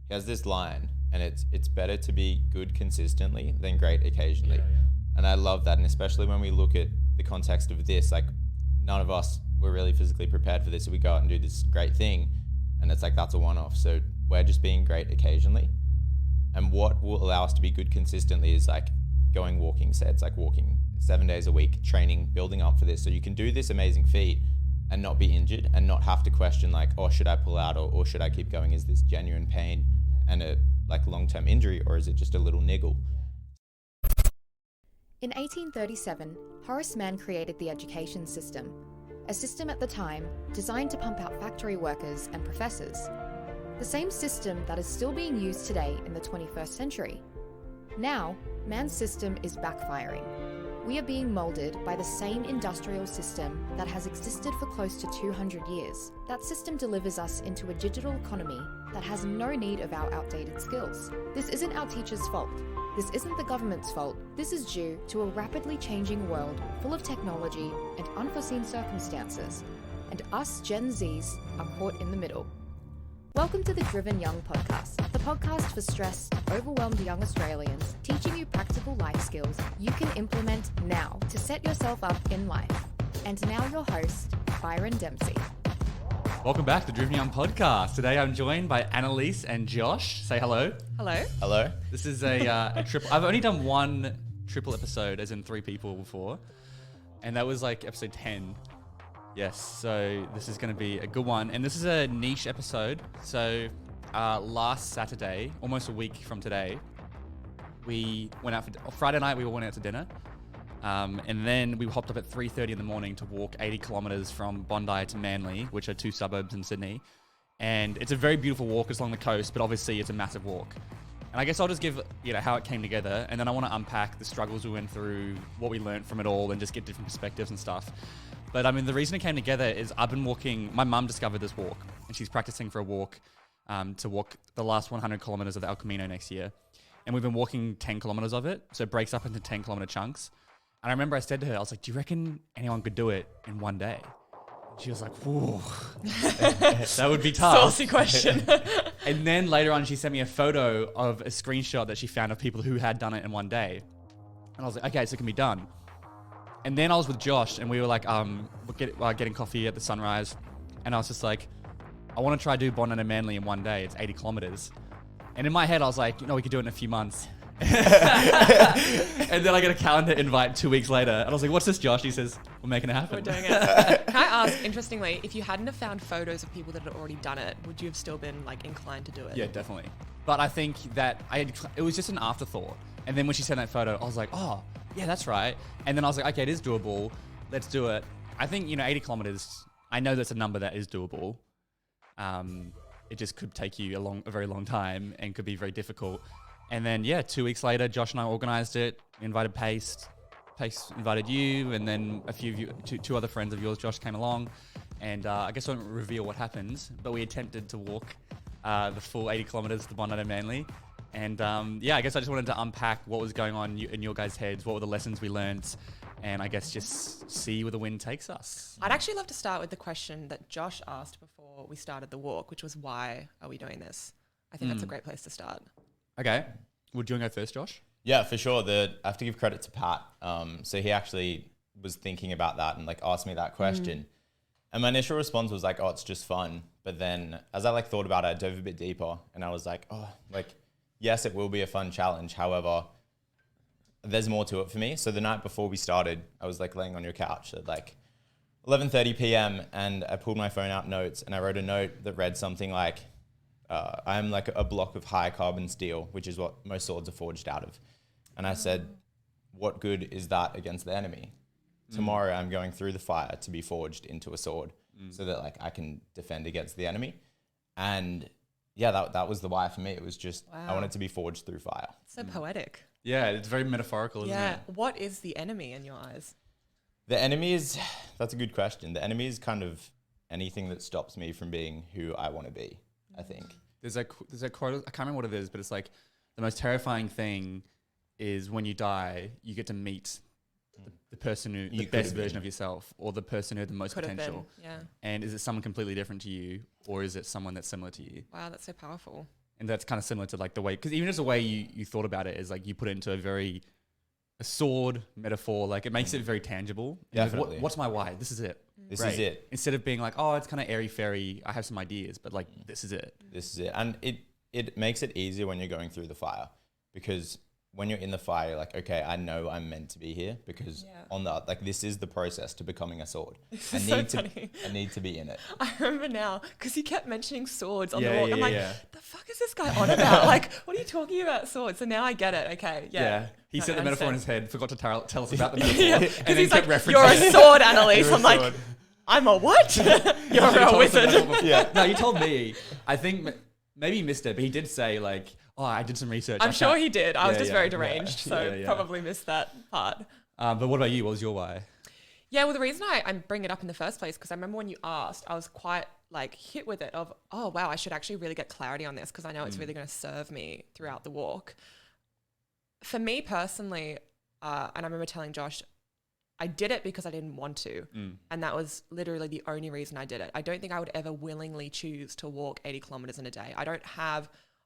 he has this line, and it's better to be good consistently than great occasionally. And I love that. And especially when we look at the context of this, like none of us were really physically prepared for this. So we go out and do this great thing, and it's like, that's a one-off. So we're just being great occasionally. And what will allow us to be good consistently is like going walking sets, like walking 7 days a week, training, building up for this. So you can do this amazing feat and not be injured and not have to question like, oh, should I pull out or should I keep going? Is this genuine pain and a like long-term injury, or is it just a little niggle? In 1837, Horace Mann created the education system, a system at the time designed to pump out factory workers and professors. The same system that is still being used today in the 21st century. Now, Mann's system is backfiring. We are being moulded by the same industrial system that has existed for close to 200 years. That system delivers us into a digital economy that has no need of our outdated skills. This isn't our teachers' fault. This isn't the government's fault. This is due to a rapidly changing world full of technology and unforeseen circumstances. And us Gen Zs are caught in the middle. Welcome to the Driven Young podcast, the podcast for stressed, overwhelmed young Australians, teaching you practical life skills you can implement now to set yourself up in life. And now your host, Byron Dempsey. Welcome back to the Driven Young podcast. Today I'm joined by Annalise and Josh. Say hello. Hello. Hello. This is a triple. I've only done one triple episode, as in 3 people before, and that was like episode 10. Yes, so this is going to be a good one. And this is a niche episode. So last Saturday, almost a week from today, we went out for Friday night, we all went out to dinner. And then we hopped up at 3:30 in the morning to walk 80 kilometers from Bondi to Manly, which are 2 suburbs in Sydney. And it's a very beautiful walk. It's along the coast, but obviously it's a massive walk. And I guess I'll just give, how it came together. And then I want to unpack the struggles we went through, what we learned from it all, and just get different perspectives and stuff. But I mean, the reason it came together is I've been walking, my mum discovered this walk and she's practicing for a walk to walk the last 100 kilometers of the El Camino next year. And we've been walking 10 kilometers of it. So it breaks up into 10 kilometer chunks. And I remember I said to her, I was like, do you reckon anyone could do it in one day? And she was like, whoa, that would be tough. Saucy question. And then later on, she sent me a photo of a screenshot that she found of people who had done it in one day. And I was like, okay, so it can be done. And then I was with Josh and we were like, getting coffee at the Sunrise. And I was just like, I want to try do Bondi and Manly in one day. It's 80 kilometers. And in my head, I was like, we could do it in a few months. And then I get a calendar invite 2 weeks later. And I was like, what's this, Josh? He says, we're making it happen. We're doing it. Can I ask, interestingly, if you hadn't have found photos of people that had already done it, would you have still been inclined to do it? Yeah, definitely. But I think that it was just an afterthought. And then when she sent that photo, I was like, oh, yeah, that's right. And then I was like, okay, it is doable. Let's do it. I think, 80 kilometers, I know that's a number that is doable. It just could take you a very long time and could be very difficult. And then, 2 weeks later, Josh and I organized it. We invited Pace. Pace invited you, and then a few of you, two other friends of yours, Josh, came along. And I guess I won't reveal what happens, but we attempted to walk the full 80 kilometers to Bondi and Manly. And I guess I just wanted to unpack what was going on in your guys' heads, what were the lessons we learned, and I guess just see where the wind takes us. I'd actually love to start with the question that Josh asked before we started the walk, which was, why are we doing this? I think that's a great place to start. Okay. Would you want to go first, Josh? Yeah, for sure. I have to give credit to Pat. So he actually was thinking about that and asked me that question. And my initial response was like, oh, it's just fun. But then as I thought about it, I dove a bit deeper and I was like, oh, yes, it will be a fun challenge. However, there's more to it for me. So the night before we started, I was laying on your couch at 11:30 p.m. and I pulled my phone out notes and I wrote a note that read something like, I'm a block of high carbon steel, which is what most swords are forged out of. And I said, what good is that against the enemy? Tomorrow I'm going through the fire to be forged into a sword so that I can defend against the enemy. And that was the why for me. It was just, I wanted to be forged through fire. So poetic. Yeah, it's very metaphorical, isn't it? Yeah. What is the enemy in your eyes? The enemy is, that's a good question. The enemy is kind of anything that stops me from being who I want to be, I think. There's a quote, I can't remember what it is, but it's the most terrifying thing is when you die, you get to meet the person who, the best version of yourself, or the person who had the most potential. Yeah. And is it someone completely different to you, or is it someone that's similar to you? Wow, that's so powerful. And that's kind of similar to like the way, because even just the way you thought about it is like you put it into a sword metaphor, like it makes it very tangible. Definitely. What's my why? This is it. This is it. Instead of being like, oh, it's kind of airy fairy. I have some ideas, but like, this is it. This is it. And it makes it easier when you're going through the fire, because when you're in the fire, you're like, okay, I know I'm meant to be here, because this is the process to becoming a sword. I need to be in it. I remember now, because you kept mentioning swords on the walk. Yeah, I'm like, the fuck is this guy on about? Like, what are you talking about swords? So now I get it. Okay, yeah. He No, said I the metaphor in understand. his head, forgot to tell us about the metaphor, and then he's kept like, referencing you're a it. sword, Annalise. I'm like, sword. I'm a what? You're You told a us the wizard. metaphor before. Yeah. No, you told me. I think maybe he missed it, but he did say like, oh, I did some research. I'm sure he did. I was just very yeah. deranged, so Yeah. probably missed that part. But what about you? What was your why? Yeah, well, the reason I bring it up in the first place, because I remember when you asked, I was quite like hit with it of, oh, wow, I should actually really get clarity on this, because I know it's really going to serve me throughout the walk. For me personally, and I remember telling Josh, I did it because I didn't want to. And that was literally the only reason I did it. I don't think I would ever willingly choose to walk 80 kilometers in a day.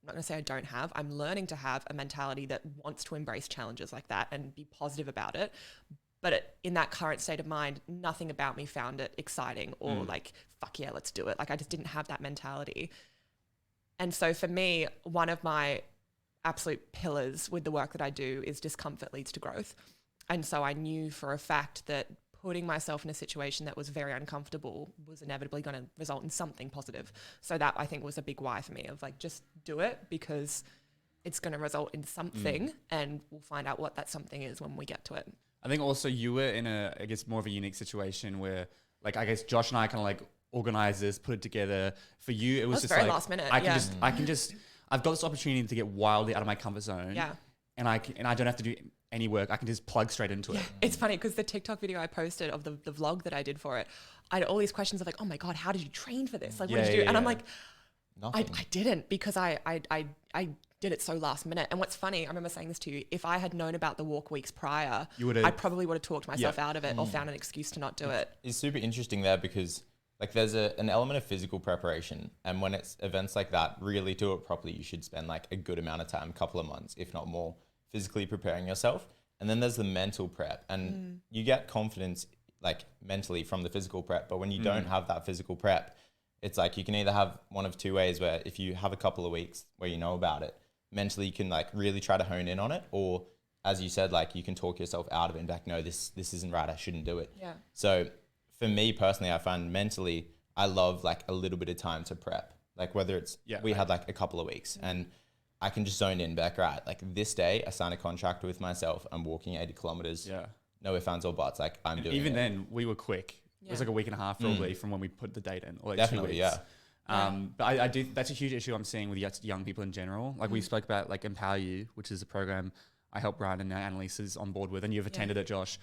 I'm not going to say I don't have, I'm learning to have a mentality that wants to embrace challenges like that and be positive about it. But in that current state of mind, nothing about me found it exciting or like, fuck yeah, let's do it. Like I just didn't have that mentality. And so for me, one of my absolute pillars with the work that I do is discomfort leads to growth. And so I knew for a fact that putting myself in a situation that was very uncomfortable was inevitably going to result in something positive. So that I think was a big why for me of like, just do it because it's going to result in something and we'll find out what that something is when we get to it. I think also you were in I guess more of a unique situation where like, I guess Josh and I kind of like organized this, put it together. For you, it was just very like, last minute. I've got this opportunity to get wildly out of my comfort zone. Yeah. And I don't have to do any work. I can just plug straight into it. It's funny because the TikTok video I posted of the vlog that I did for it, I had all these questions of like, oh my God, how did you train for this? Like, what did you do? And I'm like, I didn't, because I did it so last minute. And what's funny, I remember saying this to you, if I had known about the walk weeks prior, I probably would have talked myself out of it or found an excuse to not do it. It's super interesting there because like there's an element of physical preparation, and when it's events like that, really do it properly, you should spend like a good amount of time, a couple of months, if not more, physically preparing yourself. And then there's the mental prep, and you get confidence like mentally from the physical prep. But when you don't have that physical prep, it's like you can either have one of two ways, where if you have a couple of weeks where you know about it, mentally you can like really try to hone in on it, or as you said, like you can talk yourself out of it and be like, no, this isn't right, I shouldn't do it. Yeah. So for me personally, I find mentally I love like a little bit of time to prep, like whether it's we had like a couple of weeks and I can just zone in back, right, like this day I signed a contract with myself, I'm walking 80 kilometers. Yeah. No ifs, ands or buts, like I'm doing even it. Then we were quick. It was like a week and a half probably from when we put the date in, or like Definitely, 2 weeks. But I do, that's a huge issue I'm seeing with young people in general. Like we spoke about like Empower You, which is a program I help Brian and now Annalise is on board with, and you've attended it, Josh.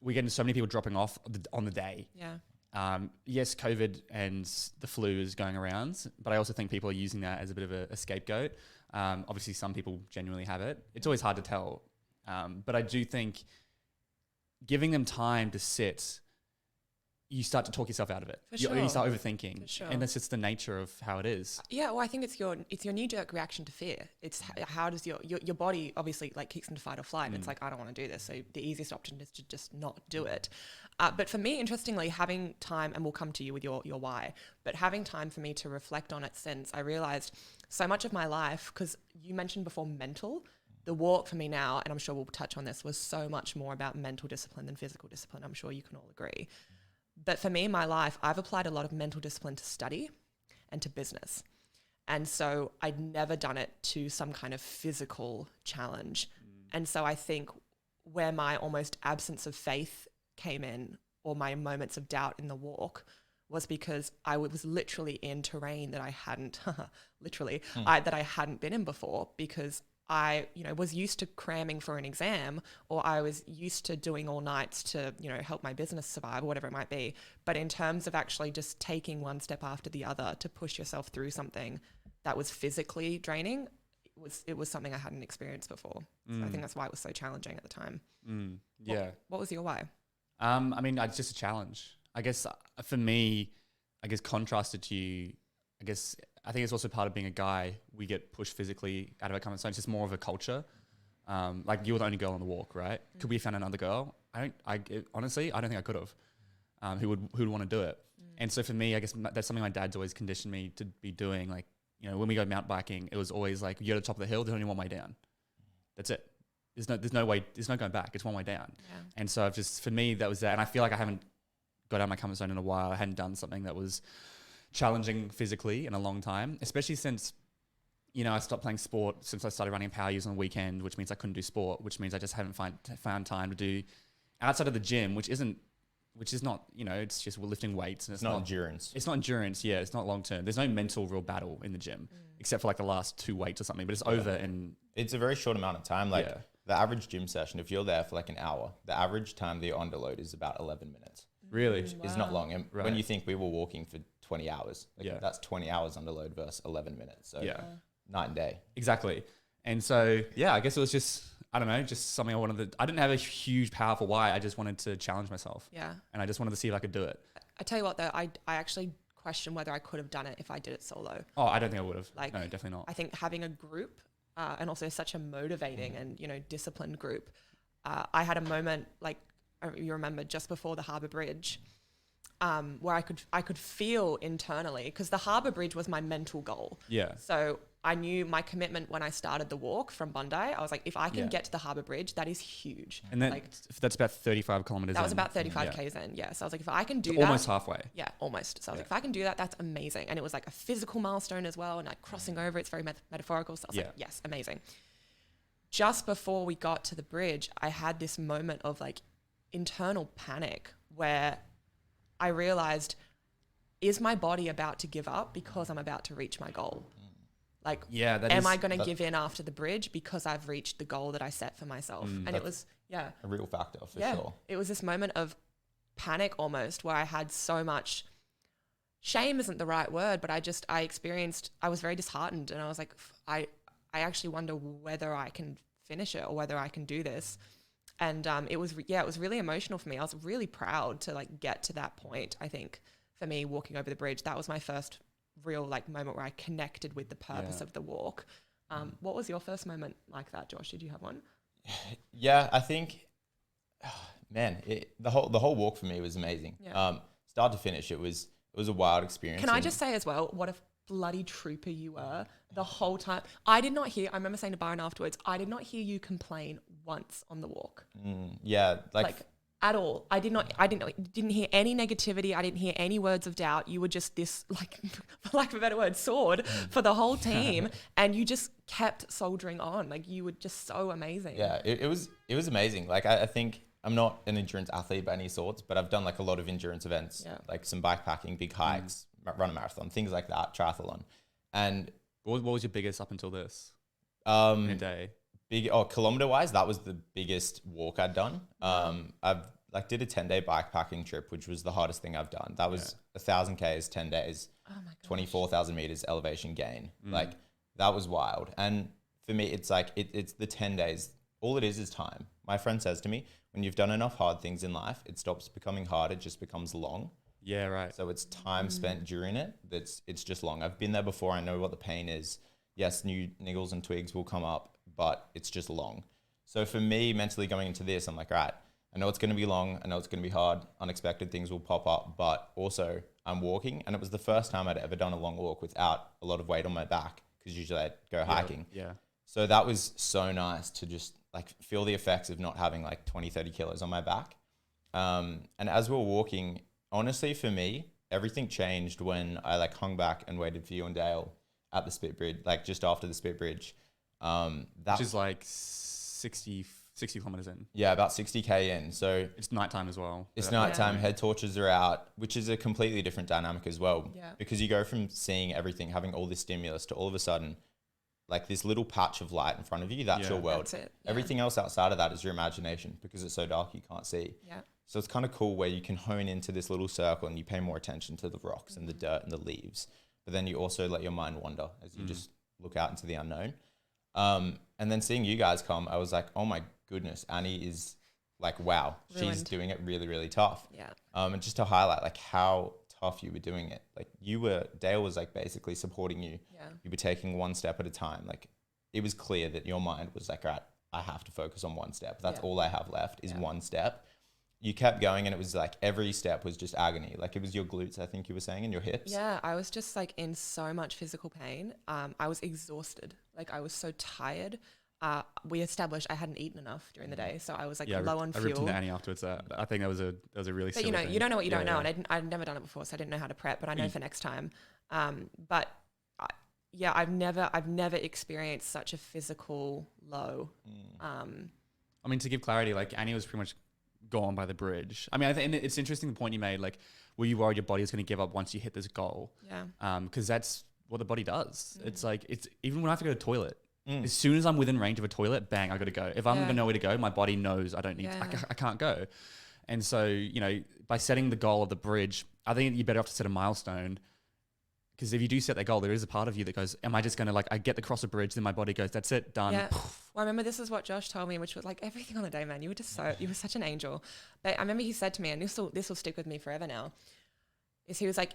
We get so many people dropping off on the day. Yeah. Yes, COVID and the flu is going around, but I also think people are using that as a bit of a scapegoat. Obviously some people genuinely have it. It's always hard to tell. But I do think giving them time to sit, you start to talk yourself out of it. You start overthinking, and that's just the nature of how it is. Yeah, well, I think it's your knee-jerk reaction to fear. It's how does your body obviously like kicks into fight or flight, and it's like, I don't want to do this. So the easiest option is to just not do it. But for me, interestingly, having time, and we'll come to you with your why, but having time for me to reflect on it, since I realized so much of my life, because you mentioned before mental, the walk for me now, and I'm sure we'll touch on this, was so much more about mental discipline than physical discipline. I'm sure you can all agree. But for me in my life, I've applied a lot of mental discipline to study and to business. And so I'd never done it to some kind of physical challenge. And so I think where my almost absence of faith came in, or my moments of doubt in the walk, was because I was literally in terrain that I hadn't, that I hadn't been in before, because I, was used to cramming for an exam, or I was used to doing all nights to, help my business survive, or whatever it might be. But in terms of actually just taking one step after the other to push yourself through something that was physically draining, it was something I hadn't experienced before. So I think that's why it was so challenging at the time. Yeah. What was your why? I mean, it's just a challenge. I guess for me, contrasted to you, I guess I think it's also part of being a guy. We get pushed physically out of our comfort zone. It's just more of a culture. Like you were the only girl on the walk, right? Could we have found another girl? Honestly, I don't think I could have. Who would want to do it? And so for me, I guess that's something my dad's always conditioned me to be doing. Like, you know, when we go mountain biking, it was always like, you're at the top of the hill, there's only one way down. That's it. There's no going back. It's one way down. Yeah. And so for me, that was that. And I feel like I haven't got out of my comfort zone in a while. I hadn't done something that was challenging physically in a long time, especially since, you know, I stopped playing sport since I started running power use on the weekend, which means I couldn't do sport, which means I just haven't found time to do outside of the gym, which is not, you know, it's just we're lifting weights and it's not endurance. It's not endurance. Yeah. It's not long term. There's no mental real battle in the gym except for like the last 2 weights or something, but it's over and it's a very short amount of time. Like the average gym session, if you're there for like an hour, the average time that you're on load is about 11 minutes. Really? It's not long. And when you think we were walking for 20 hours, that's 20 hours under load versus 11 minutes. So night and day. Exactly. And so, I guess it was just, I don't know, just something I didn't have a huge, powerful why. I just wanted to challenge myself. Yeah. And I just wanted to see if I could do it. I tell you what though, I actually question whether I could have done it if I did it solo. Oh, I don't think I would have. Like, no, definitely not. I think having a group and also such a motivating and, you know, disciplined group. I had a moment, like you remember, just before the Harbour Bridge, where I could feel internally, because the Harbour Bridge was my mental goal. Yeah. So I knew my commitment when I started the walk from Bondi. I was like, if I can get to the Harbour Bridge, that is huge. And then that's about 35 kilometers. That was about 35 k's in. Yeah. So I was like, if I can do that, almost halfway. Yeah, almost. So I was like, if I can do that, that's amazing. And it was like a physical milestone as well, and like crossing over. It's very metaphorical. So I was like, yes, amazing. Just before we got to the bridge, I had this moment of like internal panic where I realized, is my body about to give up because I'm about to reach my goal? Like, am I going to give in after the bridge because I've reached the goal that I set for myself? And it was, a real factor for sure. It was this moment of panic almost, where I had so much shame isn't the right word, but I was very disheartened, and I was like, I actually wonder whether I can finish it or whether I can do this. And it was really emotional for me. I was really proud to like get to that point. I think for me, walking over the bridge, that was my first real like moment where I connected with the purpose of the walk. What was your first moment like that, Josh? Did you have one? Yeah, I think, the whole walk for me was amazing. Yeah. Start to finish, it was a wild experience. Can I just say as well, what a bloody trooper you were the whole time. I remember saying to Byron afterwards, I did not hear you complain once on the walk. Like at all. I didn't hear any negativity. I didn't hear any words of doubt. You were just this, like, for lack of a better word, sword for the whole team. And you just kept soldiering on. Like, you were just so amazing. Yeah, it was amazing. Like, I think I'm not an endurance athlete by any sorts, but I've done like a lot of endurance events, like some bikepacking, big hikes, run a marathon, things like that, triathlon. And what was your biggest up until this in a day? Kilometer wise, that was the biggest walk I'd done. I've did a 10-day bikepacking trip, which was the hardest thing I've done. That was 1,000 Ks, 10 days, 24,000 meters elevation gain. Like, that was wild. And for me, it's like, it's the 10 days. All it is time. My friend says to me, when you've done enough hard things in life, it stops becoming hard. It just becomes long. Yeah, right. So it's time spent during it. It's just long. I've been there before. I know what the pain is. Yes, new niggles and twigs will come up, but it's just long. So for me, mentally going into this, I'm like, right, I know it's going to be long. I know it's going to be hard. Unexpected things will pop up, but also I'm walking. And it was the first time I'd ever done a long walk without a lot of weight on my back, because usually I'd go hiking. Yeah. So that was so nice to just like feel the effects of not having like 20, 30 kilos on my back. And as we were walking, honestly, for me, everything changed when I like hung back and waited for you and Dale at the Spit Bridge, like just after the Spit Bridge. Which is like 60 kilometers in. Yeah, about 60K in. So it's nighttime as well. It's nighttime, head torches are out, which is a completely different dynamic as well. Yeah. Because you go from seeing everything, having all this stimulus, to all of a sudden, like this little patch of light in front of you, that's your world. That's it. Yeah. Everything else outside of that is your imagination, because it's so dark you can't see. Yeah. So it's kind of cool where you can hone into this little circle and you pay more attention to the rocks and the dirt and the leaves. But then you also let your mind wander as you just look out into the unknown. And then seeing you guys come, I was like, oh my goodness, Annie is like, wow, Ruined. she's doing it really, really tough. Yeah. And just to highlight like how tough you were doing it. Like Dale was like basically supporting you. Yeah. You were taking one step at a time. Like it was clear that your mind was like, all right, I have to focus on one step. That's all I have left is one step. You kept going, and it was like every step was just agony. Like it was your glutes, I think you were saying, and your hips. Yeah, I was just like in so much physical pain. I was exhausted. Like I was so tired. We established I hadn't eaten enough during the day, so I was like low on fuel. I ripped into Annie afterwards. I think that was a really. But silly thing. you don't know what you don't know, and I'd never done it before, so I didn't know how to prep. But I know for next time. But I've never experienced such a physical low. I mean, to give clarity, like Annie was pretty much gone by the bridge. I mean, I think it's interesting the point you made. Like, were you worried your body was going to give up once you hit this goal? Yeah. Because that's what the body does. It's like even when I have to go to the toilet. As soon as I'm within range of a toilet, bang, I got to go. If I'm going to know where to go, my body knows I don't need. I can't go. And so, you know, by setting the goal of the bridge, I think you're better off to set a milestone. Because if you do set that goal, there is a part of you that goes, am I just going to I get to cross a bridge, then my body goes, that's it, done. Yeah. Well, I remember this is what Josh told me, which was like everything on the day, man. You were such an angel. But I remember he said to me, and this will stick with me forever now, is he was like,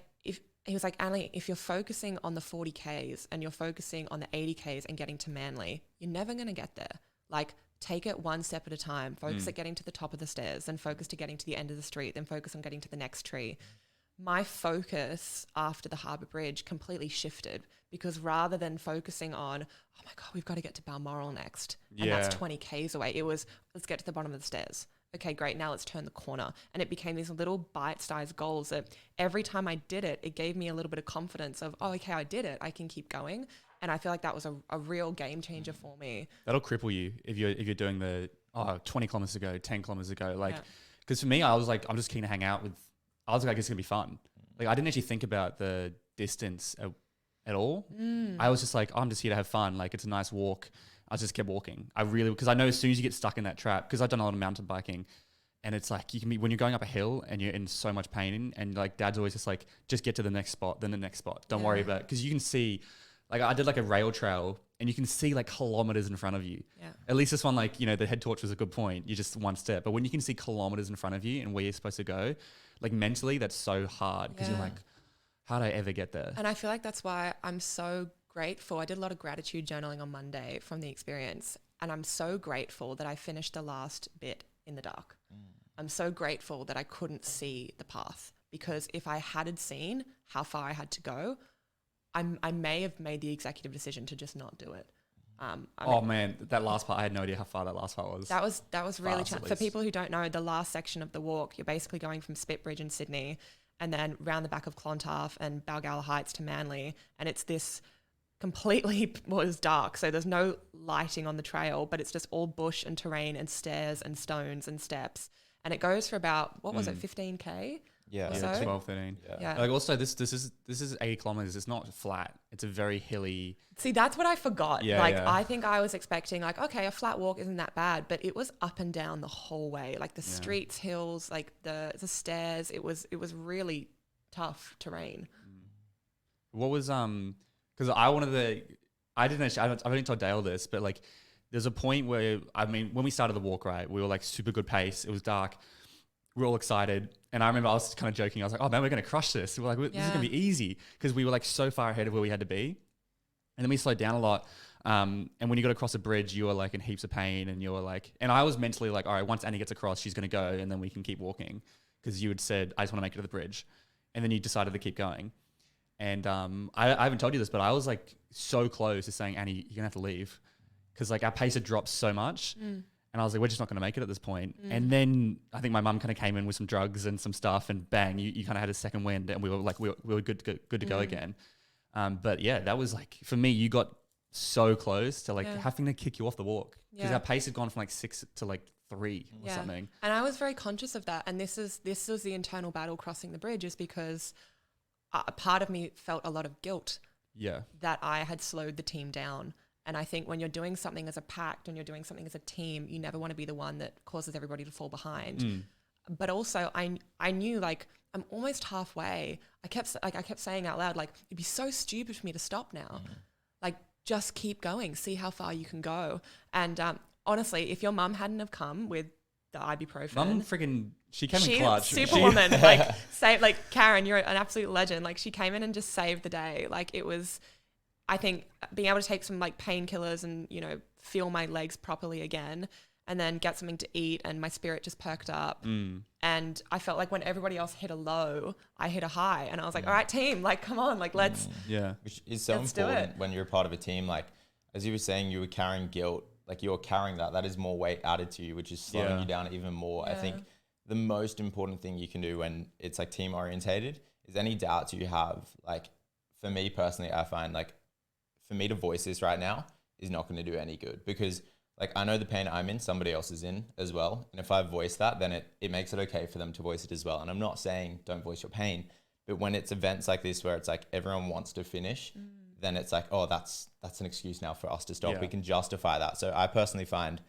Annie, if you're focusing on the 40 Ks and you're focusing on the 80 Ks and getting to Manly, you're never going to get there. Like, take it one step at a time. Focus at getting to the top of the stairs, then focus to getting to the end of the street, then focus on getting to the next tree. My focus after the Harbour Bridge completely shifted, because rather than focusing on, oh my God, we've got to get to Balmoral next, and that's 20 Ks away, it was, let's get to the bottom of the stairs. Okay, great, now let's turn the corner. And it became these little bite-sized goals that every time I did it, it gave me a little bit of confidence of, oh, okay, I did it, I can keep going. And I feel like that was a real game changer for me. That'll cripple you if you're doing the 20 kilometers to go, 10 kilometers to go. Like, because for me, I was like, I'm just keen to hang out with, I was like, it's going to be fun. Like, I didn't actually think about the distance at all. I was just like, I'm just here to have fun. Like, it's a nice walk. I just kept walking. Because I know as soon as you get stuck in that trap, because I've done a lot of mountain biking, and it's like, you can be, when you're going up a hill and you're in so much pain, and like Dad's always just like, just get to the next spot, then the next spot. Don't worry about it. Because you can see, like I did like a rail trail, and you can see like kilometers in front of you. Yeah. At least this one, like, you know, the head torch was a good point. You're just one step. But when you can see kilometers in front of you and where you're supposed to go, like mentally, that's so hard, because you're like, how did I ever get there? And I feel like that's why I'm so grateful. I did a lot of gratitude journaling on Monday from the experience, and I'm so grateful that I finished the last bit in the dark. I'm so grateful that I couldn't see the path, because if I had seen how far I had to go, I may have made the executive decision to just not do it. Man, that last part, I had no idea how far that last part was. That was really challenging. For people who don't know, the last section of the walk, you're basically going from Spitbridge in Sydney and then round the back of Clontarf and Balgowlah Heights to Manly, and it's this completely, well, it was dark, so there's no lighting on the trail, but it's just all bush and terrain and stairs and stones and steps, and it goes for about, what was it, 15K? Yeah, 12, 13. Yeah. Like also, this is 80 kilometers. It's not flat. It's a very hilly. See, that's what I forgot. I think I was expecting like, okay, a flat walk isn't that bad, but it was up and down the whole way. Like the streets, hills, like the stairs. It was really tough terrain. What was because I've only told Dale this, but like there's a point where, I mean, when we started the walk, right, we were like super good pace. It was dark. We were all excited. And I remember I was kind of joking. I was like, oh man, we're going to crush this. We're like, this is going to be easy, because we were like so far ahead of where we had to be. And then we slowed down a lot. And when you got across a bridge, you were like in heaps of pain, and you were like, and I was mentally like, all right, once Annie gets across, she's going to go, and then we can keep walking. Because you had said, I just want to make it to the bridge. And then you decided to keep going. And I haven't told you this, but I was like so close to saying, Annie, you're going to have to leave. Because like our pace had dropped so much. And I was like, we're just not going to make it at this point. And then I think my mum kind of came in with some drugs and some stuff, and bang, you kind of had a second wind, and we were like, we were good to go again. But yeah, that was like, for me, you got so close to like having to kick you off the walk, because our pace had gone from like 6 to like 3 or something. And I was very conscious of that. And this was the internal battle crossing the bridge, is because a part of me felt a lot of guilt that I had slowed the team down. And I think when you're doing something as a pact and you're doing something as a team, you never want to be the one that causes everybody to fall behind. But also I knew like I'm almost halfway. I kept saying out loud, like, it'd be so stupid for me to stop now. Like, just keep going, see how far you can go. And honestly, if your mum hadn't have come with the ibuprofen. Mum freaking, she came in She's clutch. superwoman. Like, like Karen, you're an absolute legend. Like, she came in and just saved the day. Like, it was, I think, being able to take some like painkillers and, you know, feel my legs properly again, and then get something to eat, and my spirit just perked up. And I felt like when everybody else hit a low, I hit a high, and I was like, all right, team, like, come on, like, let's. Which is so important when you're a part of a team. Like, as you were saying, you were carrying guilt, like you're carrying that is more weight added to you, which is slowing you down even more. I think the most important thing you can do when it's like team orientated is any doubts you have. Like, for me personally, I find like for me to voice this right now is not going to do any good, because like I know the pain I'm in, somebody else is in as well. And if I voice that, then it makes it okay for them to voice it as well. And I'm not saying don't voice your pain, but when it's events like this where it's like everyone wants to finish, then it's like, oh, that's an excuse now for us to stop. We can justify that. So I personally find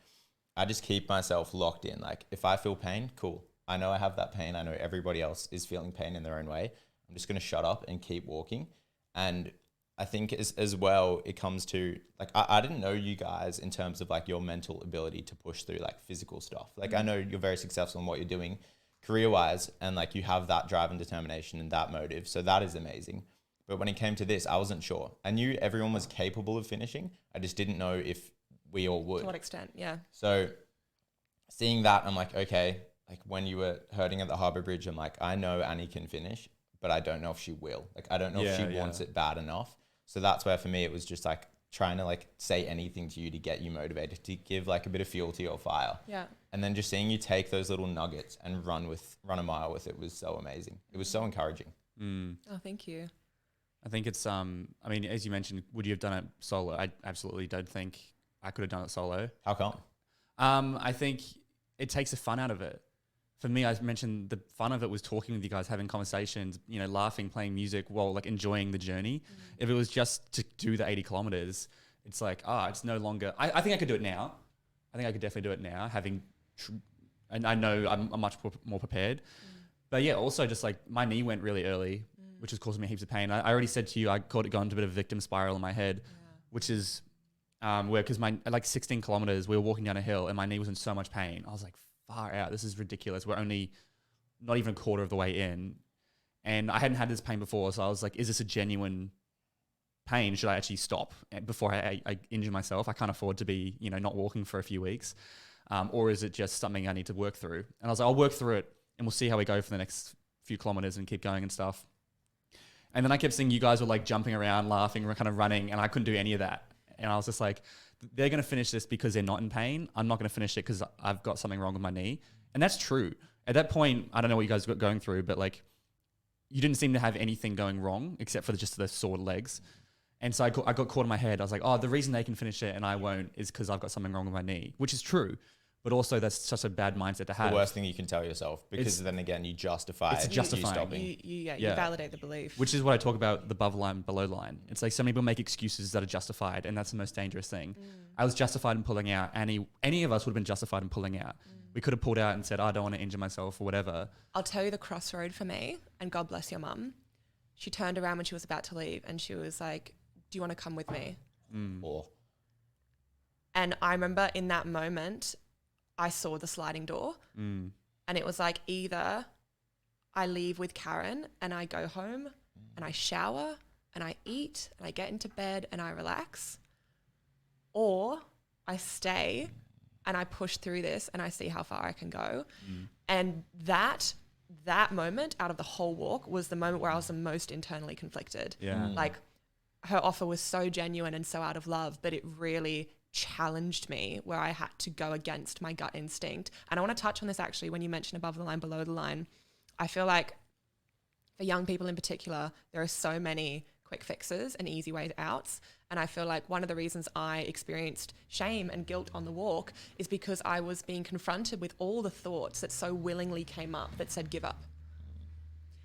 I just keep myself locked in. Like, if I feel pain, cool. I know I have that pain. I know everybody else is feeling pain in their own way. I'm just going to shut up and keep walking. And I think as well, it comes to like, I didn't know you guys in terms of like your mental ability to push through like physical stuff. Like, I know you're very successful in what you're doing career wise, and like you have that drive and determination and that motive. So that is amazing. But when it came to this, I wasn't sure. I knew everyone was capable of finishing. I just didn't know if we all would. To what extent? Yeah. So seeing that, I'm like, okay, like when you were hurting at the Harbour Bridge, I'm like, I know Annie can finish, but I don't know if she will. Like, I don't know if she wants it bad enough. So that's where for me, it was just like trying to like say anything to you to get you motivated, to give like a bit of fuel to your fire. Yeah. And then just seeing you take those little nuggets and run a mile with it was so amazing. It was so encouraging. Oh, thank you. I think it's, I mean, as you mentioned, would you have done it solo? I absolutely don't think I could have done it solo. How come? I think it takes the fun out of it. For me, I mentioned the fun of it was talking with you guys, having conversations, you know, laughing, playing music while like enjoying the journey. If it was just to do the 80 kilometers, it's like, it's no longer, I think I could do it now. I think I could definitely do it now, and I know I'm much more prepared. But yeah, also just like my knee went really early, which is causing me heaps of pain. I already said to you, I caught it going to a bit of a victim spiral in my head, which is where, because at like 16 kilometers, we were walking down a hill and my knee was in so much pain. I was like, far out, this is ridiculous. We're only not even a quarter of the way in. And I hadn't had this pain before. So I was like, is this a genuine pain? Should I actually stop before I injure myself? I can't afford to be, you know, not walking for a few weeks. Or is it just something I need to work through? And I was like, I'll work through it and we'll see how we go for the next few kilometers and keep going and stuff. And then I kept seeing you guys were like jumping around, laughing, kind of running, and I couldn't do any of that. And I was just like, they're going to finish this because they're not in pain. I'm not going to finish it because I've got something wrong with my knee. And that's true. At that point, I don't know what you guys were going through, but like, you didn't seem to have anything going wrong except for just the sore legs. And so I got caught in my head. I was like, the reason they can finish it and I won't is because I've got something wrong with my knee, which is true. But also that's such a bad mindset to have. The worst thing you can tell yourself, because then again, you justify it's justifying. stopping. You validate the belief. Which is what I talk about, the above line, below line. It's like so many people make excuses that are justified, and that's the most dangerous thing. I was justified in pulling out. Any of us would have been justified in pulling out. We could have pulled out and said, I don't want to injure myself or whatever. I'll tell you the crossroad for me, and God bless your mum. She turned around when she was about to leave and she was like, do you want to come with me? And I remember in that moment, I saw the sliding door and it was like, either I leave with Karen and I go home and I shower and I eat and I get into bed and I relax, or I stay and I push through this and I see how far I can go. And that moment out of the whole walk was the moment where I was the most internally conflicted. Like, her offer was so genuine and so out of love, but it really challenged me where I had to go against my gut instinct. And I want to touch on this actually when you mentioned above the line, below the line. I feel like for young people in particular, there are so many quick fixes and easy ways outs. And I feel like one of the reasons I experienced shame and guilt on the walk is because I was being confronted with all the thoughts that so willingly came up that said, give up.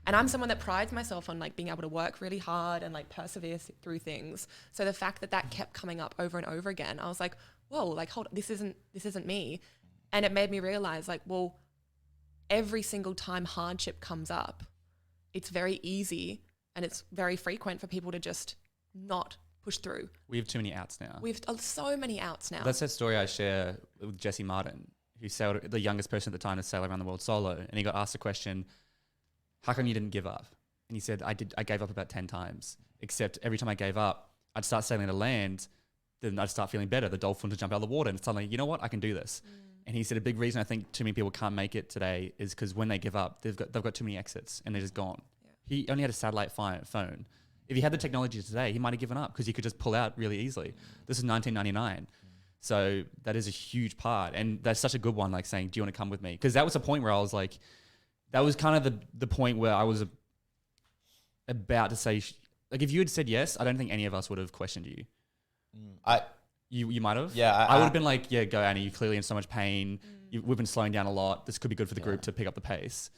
And I'm someone that prides myself on like being able to work really hard and like persevere through things. So the fact that kept coming up over and over again, I was like, whoa, like hold on, this isn't me. And it made me realize like, well, every single time hardship comes up, it's very easy and it's very frequent for people to just not push through. We have too many outs now. We have so many outs now. That's that story I share with Jesse Martin, who sailed, the youngest person at the time to sail around the world solo, and he got asked the question, how come you didn't give up? And he said, I gave up about 10 times, except every time I gave up, I'd start sailing to land, then I'd start feeling better. The dolphin would jump out of the water, and suddenly, you know what, I can do this. And he said a big reason I think too many people can't make it today is because when they give up, they've got too many exits and they're just gone. Yeah. He only had a satellite phone. If he had the technology today, he might have given up because he could just pull out really easily. This is 1999. So that is a huge part. And that's such a good one, like saying, do you want to come with me? Because that was a point where I was like, that was kind of the point where I was about to say, like if you had said yes, I don't think any of us would have questioned you. You might have? Yeah. I would have been like, yeah, go Annie, you're clearly in so much pain. We've been slowing down a lot. This could be good for the group to pick up the pace.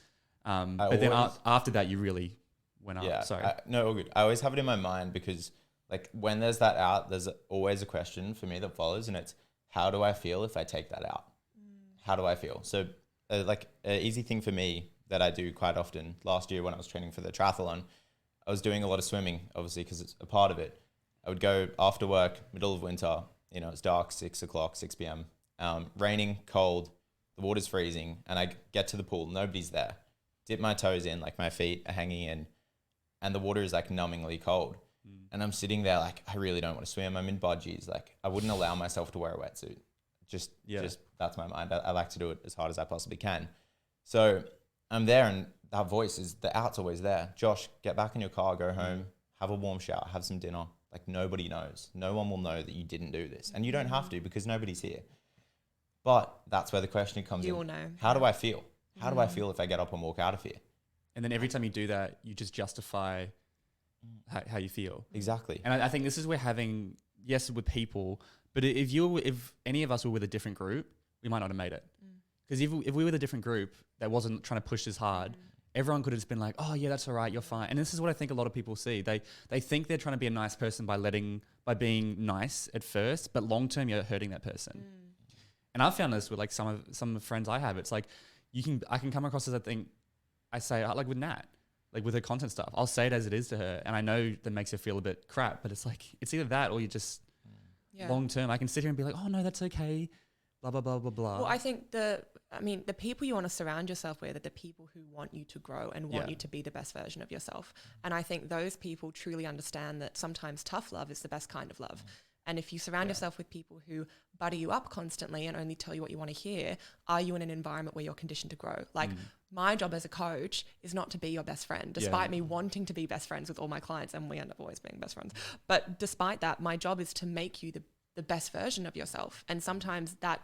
But then after that, you really went up. Yeah. Sorry. No, all good. I always have it in my mind because like when there's that out, there's always a question for me that follows, and it's how do I feel if I take that out? How do I feel? So like an easy thing for me that I do quite often last year when I was training for the triathlon, I was doing a lot of swimming, obviously, because it's a part of it. I would go after work, middle of winter, it's dark, 6 o'clock, 6 p.m., raining, cold, the water's freezing, and I get to the pool, nobody's there. Dip my toes in, like my feet are hanging in, and the water is like numbingly cold. And I'm sitting there like, I really don't want to swim. I'm in budgies. Like I wouldn't allow myself to wear a wetsuit. Just that's my mind. I like to do it as hard as I possibly can. So I'm there and that voice is, the out's always there. Josh, get back in your car, go home, have a warm shower, have some dinner. Like nobody knows. No one will know that you didn't do this. And you don't have to because nobody's here. But that's where the question comes in. You will know. How do I feel? How do I feel if I get up and walk out of here? And then every time you do that, you just justify how you feel. Exactly. And I think this is where having, yes, with people, but if any of us were with a different group, we might not have made it. Because if we were with a different group that wasn't trying to push as hard, everyone could have just been like, oh yeah, that's all right, you're fine. And this is what I think a lot of people see. They think they're trying to be a nice person by being nice at first, but long term you're hurting that person. And I've found this with like some of the friends I have. It's like I can come across as I say like with Nat, like with her content stuff. I'll say it as it is to her, and I know that makes her feel a bit crap, but it's like it's either that or you just long term. I can sit here and be like, oh no, that's okay. Blah blah blah blah blah. Well, I think the people you want to surround yourself with are the people who want you to grow and want you to be the best version of yourself. And I think those people truly understand that sometimes tough love is the best kind of love. And if you surround yourself with people who butter you up constantly and only tell you what you want to hear, are you in an environment where you're conditioned to grow? Like my job as a coach is not to be your best friend, despite me wanting to be best friends with all my clients, and we end up always being best friends. But despite that, my job is to make you the best version of yourself. And sometimes that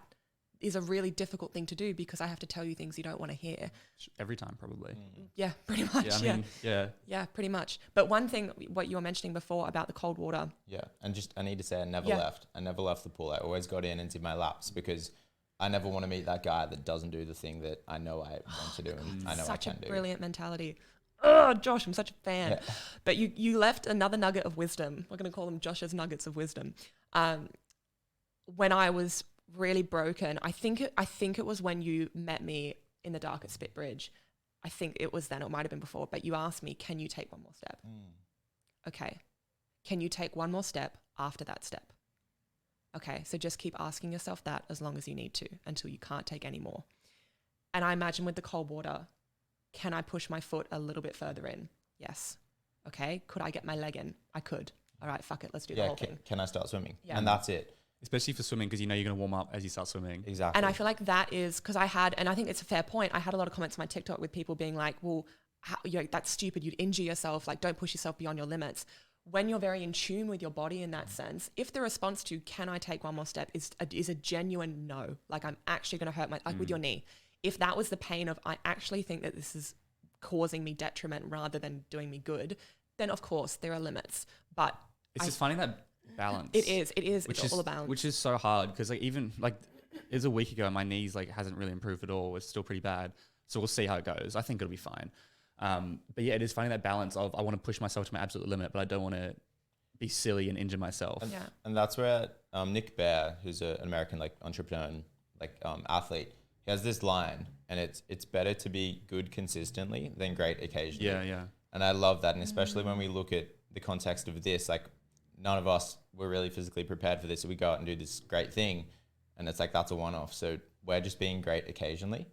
is a really difficult thing to do because I have to tell you things you don't want to hear. Every time, probably. Yeah, pretty much. Yeah, pretty much. But one thing, what you were mentioning before about the cold water. Yeah, and just I need to say I never left. I never left the pool. I always got in and did my laps because I never want to meet that guy that doesn't do the thing that I know I want to do and I know I can do. Such a brilliant mentality. Oh, Josh, I'm such a fan. Yeah. But you left another nugget of wisdom. We're going to call them Josh's nuggets of wisdom. When I was really broken, I think it was when you met me in the dark at Spitbridge. I think it was then, it might have been before, but you asked me, can you take one more step? Okay. Can you take one more step after that step? Okay, so just keep asking yourself that as long as you need to until you can't take any more. And I imagine with the cold water, can I push my foot a little bit further in? Yes. Okay, could I get my leg in? I could. All right, fuck it, let's do the whole thing. Can I start swimming? Yeah. And that's it. Especially for swimming, because you know you're going to warm up as you start swimming. Exactly. And I feel like that is, because and I think it's a fair point, I had a lot of comments on my TikTok with people being like, well, that's stupid, you'd injure yourself, like don't push yourself beyond your limits. When you're very in tune with your body in that sense, if the response to can I take one more step is a genuine no, like I'm actually going to hurt like with your knee. If that was the pain of I actually think that this is causing me detriment rather than doing me good, then of course there are limits. But it's just finding that balance. It is. It's all a balance. Which is so hard because like even like it was a week ago, my knees like hasn't really improved at all. It's still pretty bad. So we'll see how it goes. I think it'll be fine. But yeah, it is finding that balance of I want to push myself to my absolute limit, but I don't want to be silly and injure myself. And that's where Nick Bear, who's an American like entrepreneur and like athlete, he has this line, and it's better to be good consistently than great occasionally. Yeah. And I love that, and especially when we look at the context of this, like none of us were really physically prepared for this, so we go out and do this great thing, and it's like that's a one-off. So we're just being great occasionally.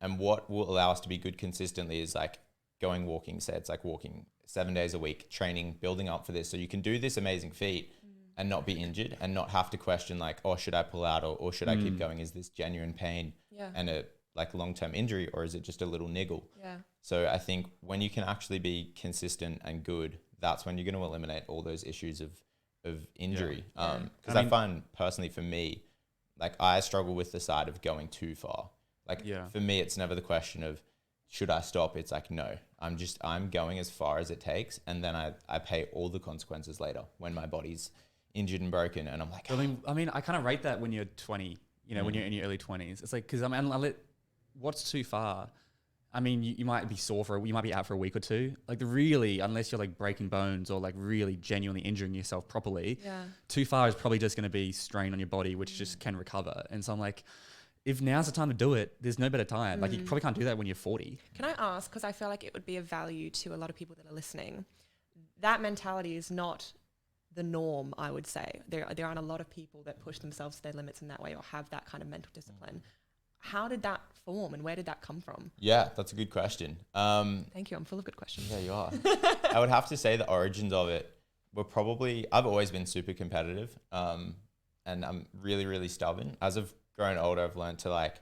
And what will allow us to be good consistently is like going walking. Say it's like walking 7 days a week, training, building up for this. So you can do this amazing feat and not be injured and not have to question like, oh, should I pull out or should I keep going? Is this genuine pain and a like long-term injury, or is it just a little niggle? Yeah. So I think when you can actually be consistent and good, that's when you're going to eliminate all those issues of injury. Because I find personally for me, like I struggle with the side of going too far. Like for me, it's never the question of should I stop? It's like, no, I'm going as far as it takes. And then I pay all the consequences later when my body's injured and broken. And I'm like, I mean, I kind of rate that when you're 20, you know, when you're in your early 20s. It's like, because I mean, what's too far? I mean, you might be sore you might be out for a week or two. Like really, unless you're like breaking bones or like really genuinely injuring yourself properly, too far is probably just going to be strain on your body, which just can recover. And so I'm like, if now's the time to do it, there's no better time. Like you probably can't do that when you're 40. Can I ask, because I feel like it would be of value to a lot of people that are listening, that mentality is not the norm, I would say. There aren't a lot of people that push themselves to their limits in that way or have that kind of mental discipline. How did that form and where did that come from? Yeah, that's a good question. Thank you. I'm full of good questions. Yeah, you are. I would have to say the origins of it were probably, I've always been super competitive and I'm really, really stubborn. As I've grown older, I've learned to like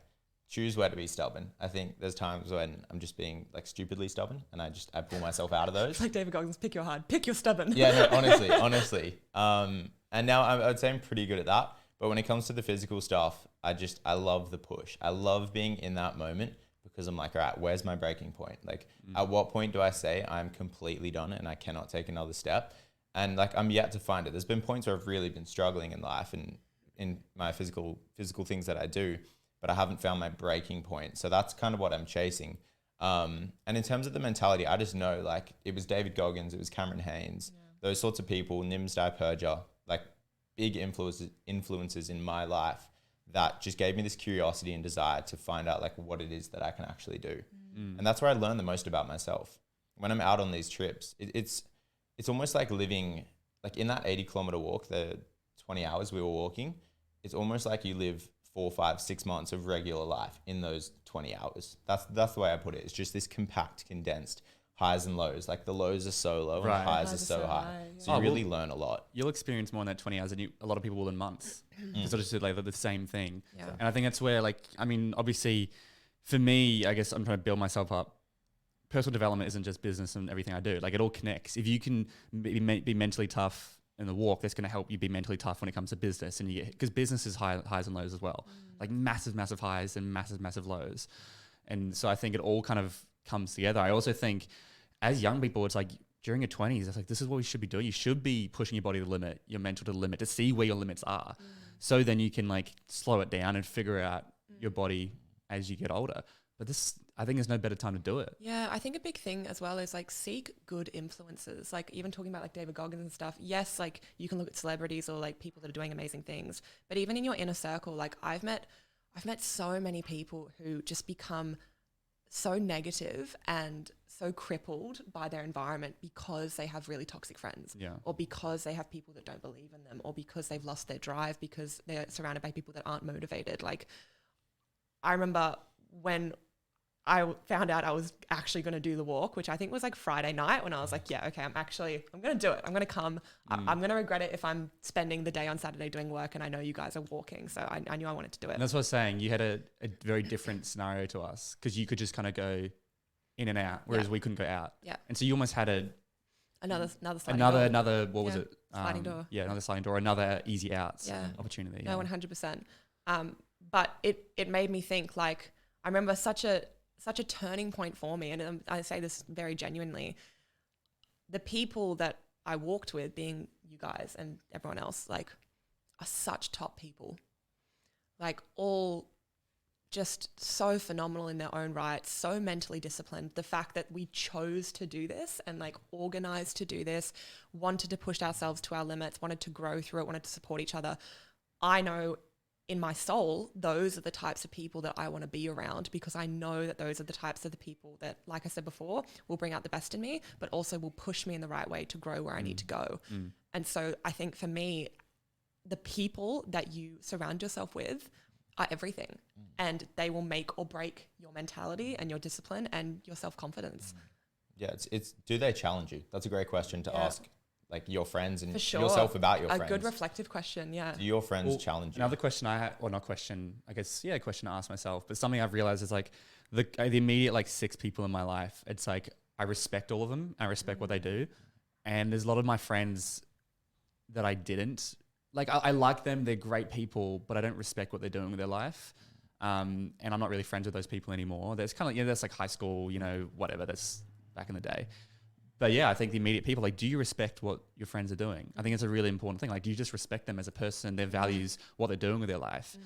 choose where to be stubborn. I think there's times when I'm just being like stupidly stubborn and I pull myself out of those. It's like David Goggins, pick your hard, pick your stubborn. Yeah, no, honestly. And now I would say I'm pretty good at that. But when it comes to the physical stuff, I love the push. I love being in that moment because I'm like, all right, where's my breaking point? Like, at what point do I say I'm completely done and I cannot take another step? And like, I'm yet to find it. There's been points where I've really been struggling in life and in my physical things that I do, but I haven't found my breaking point. So that's kind of what I'm chasing. And in terms of the mentality, I just know like it was David Goggins, it was Cameron Haynes, those sorts of people, Nims Purger, like big influences in my life that just gave me this curiosity and desire to find out like what it is that I can actually do. And that's where I learn the most about myself. When I'm out on these trips, it's almost like living like in that 80-kilometer walk, the 20 hours we were walking, it's almost like you live 4, 5, 6 months of regular life in those 20 hours. That's the way I put it. It's just this compact, condensed highs and lows. Like the lows are so low and the highs are so high. So you really learn a lot. You'll experience more in that 20 hours than a lot of people will in months. Because they'll just do like the same thing. Yeah. And I think that's where like, I mean, obviously for me, I guess I'm trying to build myself up. Personal development isn't just business and everything I do. Like it all connects. If you can be mentally tough in the walk, that's going to help you be mentally tough when it comes to business. And because business is highs and lows as well, like massive highs and massive lows. And so I think it all kind of comes together. I also think as young people, it's like during your 20s, it's like, this is what you should be doing. You should be pushing your body to the limit, your mental to the limit, to see where your limits are. So then you can like slow it down and figure out your body as you get older. But I think there's no better time to do it. Yeah, I think a big thing as well is like seek good influences. Like even talking about like David Goggins and stuff. Yes, like you can look at celebrities or like people that are doing amazing things. But even in your inner circle, like I've met so many people who just become so negative and so crippled by their environment because they have really toxic friends, or because they have people that don't believe in them, or because they've lost their drive because they're surrounded by people that aren't motivated. Like I remember when I found out I was actually going to do the walk, which I think was like Friday night, when I was like, yeah, okay, I'm going to do it. I'm going to come. I'm going to regret it if I'm spending the day on Saturday doing work and I know you guys are walking. So I knew I wanted to do it. And that's what I was saying. You had a very different scenario to us because you could just kind of go in and out, whereas we couldn't go out. Yeah. And so you almost had another sliding door. Another, what was it? Sliding door. Yeah, another sliding door, another easy outs opportunity. No, 100%. But it made me think, like, I remember such a turning point for me, and I say this very genuinely. The people that I walked with, being you guys and everyone else, like, are such top people. Like, all just so phenomenal in their own right, so mentally disciplined. The fact that we chose to do this and like organized to do this, wanted to push ourselves to our limits, wanted to grow through it, wanted to support each other. I know in my soul, those are the types of people that I want to be around, because I know that those are the types of the people that, like I said before, will bring out the best in me, but also will push me in the right way to grow where I need to go. And so I think for me, the people that you surround yourself with are everything, and they will make or break your mentality and your discipline and your self-confidence. Yeah, it's do they challenge you? That's a great question to ask, like your friends and For sure. yourself about your friends. A good reflective question, yeah. Do your friends challenge you? Another question I had, or not question, I guess, yeah, question I ask myself, but something I've realized is like the immediate like 6 people in my life, it's like I respect all of them. I respect what they do. And there's a lot of my friends that I didn't. Like I like them, they're great people, but I don't respect what they're doing with their life. And I'm not really friends with those people anymore. There's kind of, that's like high school, whatever, that's back in the day. But yeah, I think the immediate people, like, do you respect what your friends are doing? I think it's a really important thing. Like, do you just respect them as a person, their values, what they're doing with their life?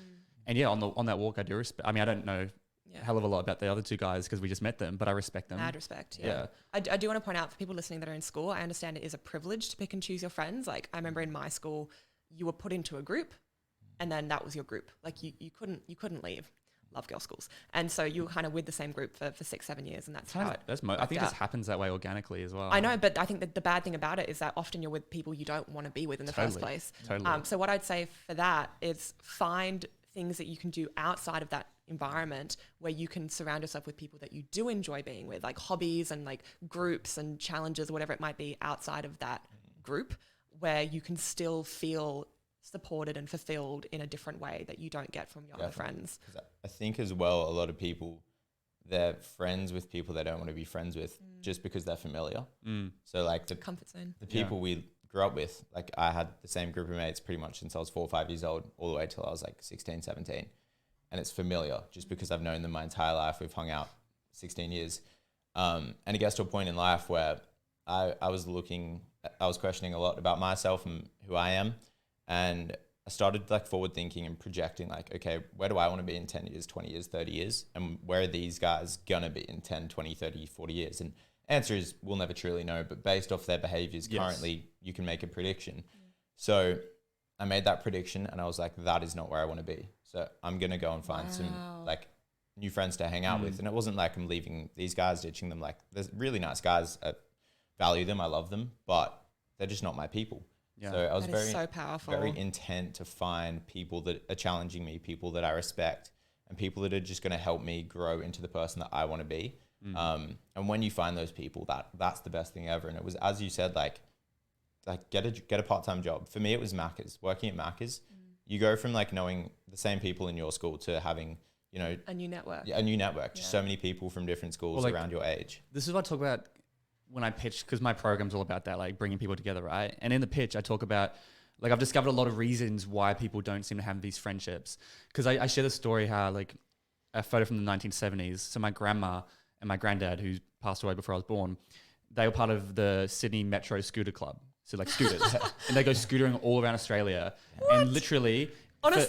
And yeah, on that walk, I do respect. I mean, I don't know a hell of a lot about the other 2 guys because we just met them, but I respect them. Mad respect, yeah. I do want to point out for people listening that are in school, I understand it is a privilege to pick and choose your friends. Like, I remember in my school, you were put into a group, and then that was your group. Like, you couldn't leave. Love girl schools, and so you were kind of with the same group for 6-7 years, and that's how it. I think it just happens that way organically as well. I know, but I think that the bad thing about it is that often you're with people you don't want to be with in the first place. Totally. So what I'd say for that is find things that you can do outside of that environment where you can surround yourself with people that you do enjoy being with, like hobbies and like groups and challenges, whatever it might be outside of that group, where you can still feel supported and fulfilled in a different way that you don't get from your other friends. I think as well, a lot of people, they're friends with people they don't want to be friends with just because they're familiar. So like the comfort zone, the people we grew up with, like I had the same group of mates pretty much since I was 4 or 5 years old, all the way till I was like 16, 17. And it's familiar just because I've known them my entire life. We've hung out 16 years. And it gets to a point in life where I was questioning a lot about myself and who I am. And I started like forward thinking and projecting like, okay, where do I want to be in 10 years, 20 years, 30 years? And where are these guys going to be in 10, 20, 30, 40 years? And answer is we'll never truly know, but based off their behaviors currently, you can make a prediction. So I made that prediction and I was like, that is not where I want to be. So I'm going to go and find some like new friends to hang out with. And it wasn't like I'm leaving these guys, ditching them. Like there's really nice guys. I value them. I love them, but they're just not my people. Yeah. So I was very intent to find people that are challenging me, people that I respect, and people that are just going to help me grow into the person that I want to be. And when you find those people, that's the best thing ever. And it was, as you said, like get a part-time job. For me, it was Macca's. Working at Macca's, you go from like knowing the same people in your school to having, a new network. Yeah, a new network. Just so many people from different schools around your age. This is what I talk about when I pitch, because my program's all about that, like bringing people together, right? And in the pitch, I talk about, like, I've discovered a lot of reasons why people don't seem to have these friendships. Because I share the story how, like, a photo from the 1970s. So my grandma and my granddad, who passed away before I was born, they were part of the Sydney Metro Scooter Club. So, like, scooters. And they go scootering all around Australia. What? And literally...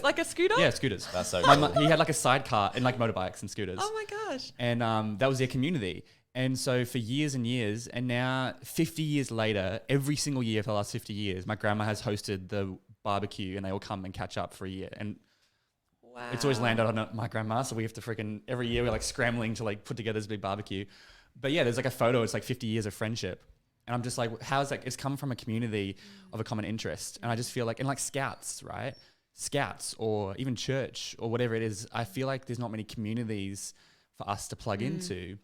like a scooter? Yeah, scooters. That's so cool. He had, like, a sidecar and, like, motorbikes and scooters. Oh, my gosh. And that was their community. And so for years and years, and now 50 years later, every single year for the last 50 years, my grandma has hosted the barbecue and they all come and catch up for a year. And it's always landed on my grandma. So we have to every year we're like scrambling to like put together this big barbecue. But yeah, there's like a photo, it's like 50 years of friendship. And I'm just like, how's that? It's come from a community of a common interest. And I just feel like, and like scouts, right? Scouts or even church or whatever it is, I feel like there's not many communities for us to plug into.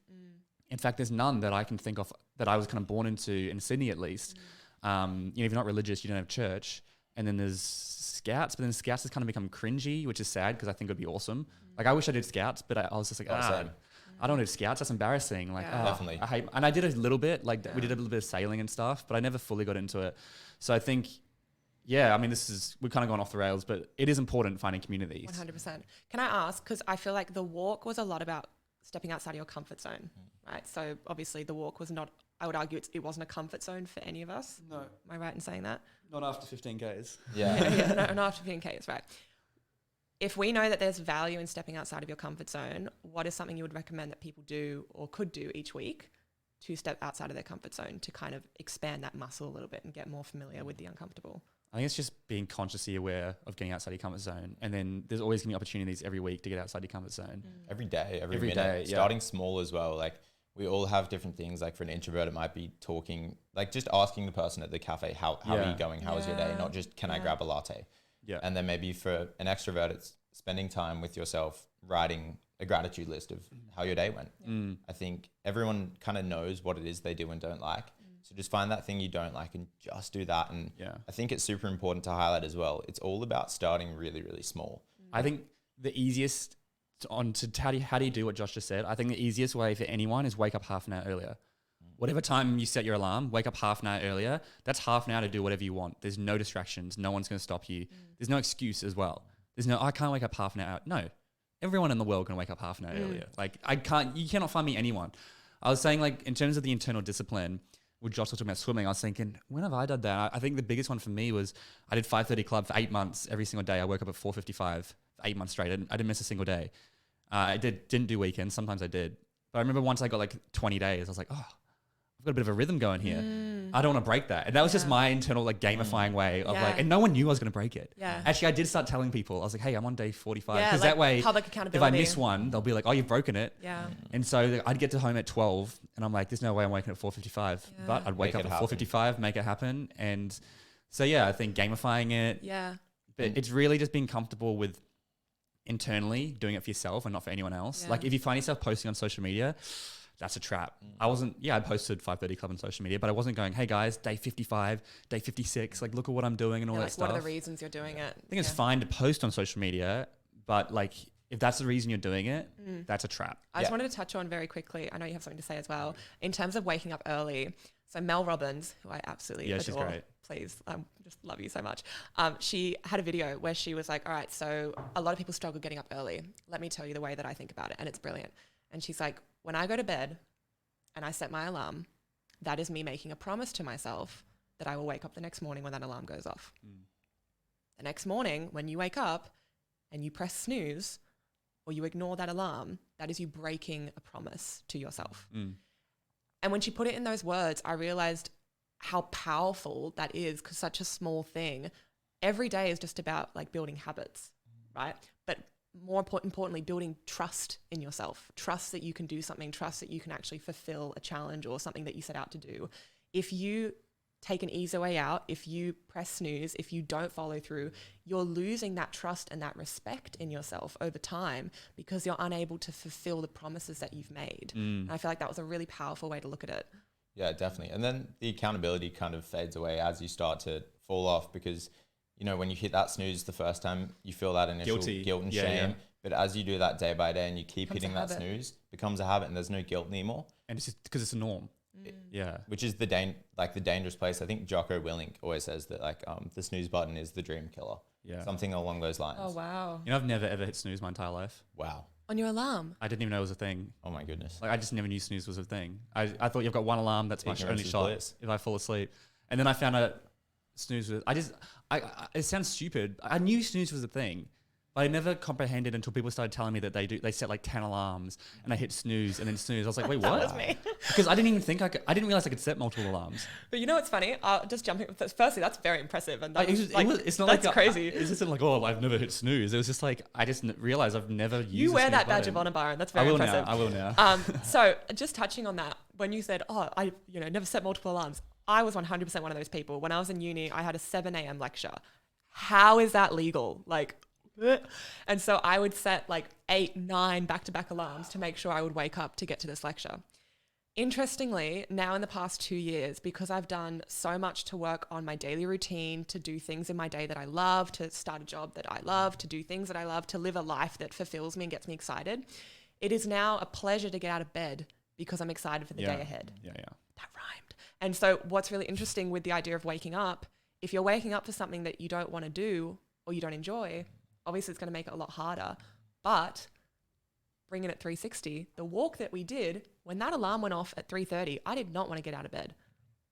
In fact, there's none that I can think of that I was kind of born into in Sydney, at least. If you're not religious, you don't have church. And then there's Scouts, but then Scouts has kind of become cringy, which is sad because I think it would be awesome. Like, I wish I did Scouts, but I was just like, I don't do Scouts. That's embarrassing. Like, definitely. I hate, and I did a little bit, like we did a little bit of sailing and stuff, but I never fully got into it. So I think, we've kind of gone off the rails, but it is important finding communities. 100%. Can I ask, because I feel like the walk was a lot about stepping outside of your comfort zone, right? So obviously the walk was not, I would argue it wasn't a comfort zone for any of us. No. Am I right in saying that? Not after 15 Ks. Yeah. Not after 15 Ks, right. If we know that there's value in stepping outside of your comfort zone, what is something you would recommend that people do or could do each week to step outside of their comfort zone to kind of expand that muscle a little bit and get more familiar with the uncomfortable? I think it's just being consciously aware of getting outside your comfort zone. And then there's always going to be opportunities every week to get outside your comfort zone. Every day, every minute. Starting small as well. Like, we all have different things. Like, for an introvert, it might be talking, like just asking the person at the cafe, how are you going? How was your day? Not just, can I grab a latte? Yeah. And then maybe for an extrovert, it's spending time with yourself, writing a gratitude list of how your day went. I think everyone kind of knows what it is they do and don't like. So just find that thing you don't like and just do that. And I think it's super important to highlight as well. It's all about starting really, really small. I think the easiest how do you do what Josh just said? I think the easiest way for anyone is wake up half an hour earlier. Whatever time you set your alarm, wake up half an hour earlier. That's half an hour to do whatever you want. There's no distractions. No one's going to stop you. There's no excuse as well. There's no, I can't wake up half an hour. No, everyone in the world can wake up half an hour earlier. Like you cannot find me anyone. I was saying like in terms of the internal discipline, with Josh talking about swimming, I was thinking, when have I done that? I think the biggest one for me was I did 5:30 club for 8 months every single day. I woke up at 4:55 for 8 months straight. I didn't miss a single day. I didn't do weekends. Sometimes I did. But I remember once I got like 20 days, I was like, oh, I've got a bit of a rhythm going here. I don't want to break that. And that was just my internal like gamifying way of like, and no one knew I was going to break it. Actually, I did start telling people, I was like, hey, I'm on day 45. Because that way, public if I miss one, they'll be like, oh, you've broken it. And so I'd get to home at 12 and I'm like, there's no way I'm waking up at 4:55. But I'd wake up at 4:55, make it happen. And so, I think gamifying it. But it's really just being comfortable with internally doing it for yourself and not for anyone else. Like if you find yourself posting on social media, that's a trap. I posted 5:30 club on social media, but I wasn't going, hey guys, day 55, day 56, like look at what I'm doing and all that stuff. What are the reasons you're doing it? I think it's fine to post on social media, but like if that's the reason you're doing it, that's a trap. I just wanted to touch on very quickly, I know you have something to say as well, in terms of waking up early. So Mel Robbins, who I absolutely adore, she's great. Please, I just love you so much. She had a video where she was like, all right, so a lot of people struggle getting up early. Let me tell you the way that I think about it. And it's brilliant. And she's like, when I go to bed and I set my alarm, that is me making a promise to myself that I will wake up the next morning when that alarm goes off. The next morning, when you wake up and you press snooze or you ignore that alarm, that is you breaking a promise to yourself. And when she put it in those words, I realized how powerful that is, because such a small thing. Every day is just about like building habits, right? But more importantly, building trust in yourself, trust that you can do something, trust that you can actually fulfill a challenge or something that you set out to do. If you take an easy way out, if you press snooze, if you don't follow through, you're losing that trust and that respect in yourself over time because you're unable to fulfill the promises that you've made. And I feel like that was a really powerful way to look at it. Yeah, definitely. And then the accountability kind of fades away as you start to fall off because, you know, when you hit that snooze the first time, you feel that initial guilt and shame. But as you do that day by day and you keep hitting that snooze, it becomes a habit and there's no guilt anymore. And it's just because it's a norm. Which is the dangerous place. I think Jocko Willink always says that like the snooze button is the dream killer. Something along those lines. Oh, wow. You know, I've never ever hit snooze my entire life. Wow. On your alarm? I didn't even know it was a thing. Oh my goodness. Like I just never knew snooze was a thing. I thought you've got one alarm, that's my only shot if I fall asleep. And then I found out snooze was, it sounds stupid. I knew snooze was a thing, but I never comprehended until people started telling me that they set like 10 alarms and I hit snooze and then snooze. I was like, wait, what? That was me. Because I didn't even think I didn't realize I could set multiple alarms. But you know what's funny? Just jumping, firstly, that's very impressive. And it's not that's like crazy. It's just like, oh, I've never hit snooze. It was just like, I just realized I've never used You wear that badge button. of honor, Byron. That's very impressive. I will now. So just touching on that, when you said, oh, I never set multiple alarms. I was 100% one of those people. When I was in uni, I had a 7 a.m. lecture. How is that legal? Like, and so I would set like 8, 9 back-to-back alarms to make sure I would wake up to get to this lecture. Interestingly, now in the past 2 years, because I've done so much to work on my daily routine, to do things in my day that I love, to start a job that I love, to do things that I love, to live a life that fulfills me and gets me excited, it is now a pleasure to get out of bed because I'm excited for the day ahead. Yeah. That rhymed. And so what's really interesting with the idea of waking up, if you're waking up for something that you don't want to do or you don't enjoy, obviously it's going to make it a lot harder. But bring it at 360, the walk that we did, when that alarm went off at 3:30, I did not want to get out of bed.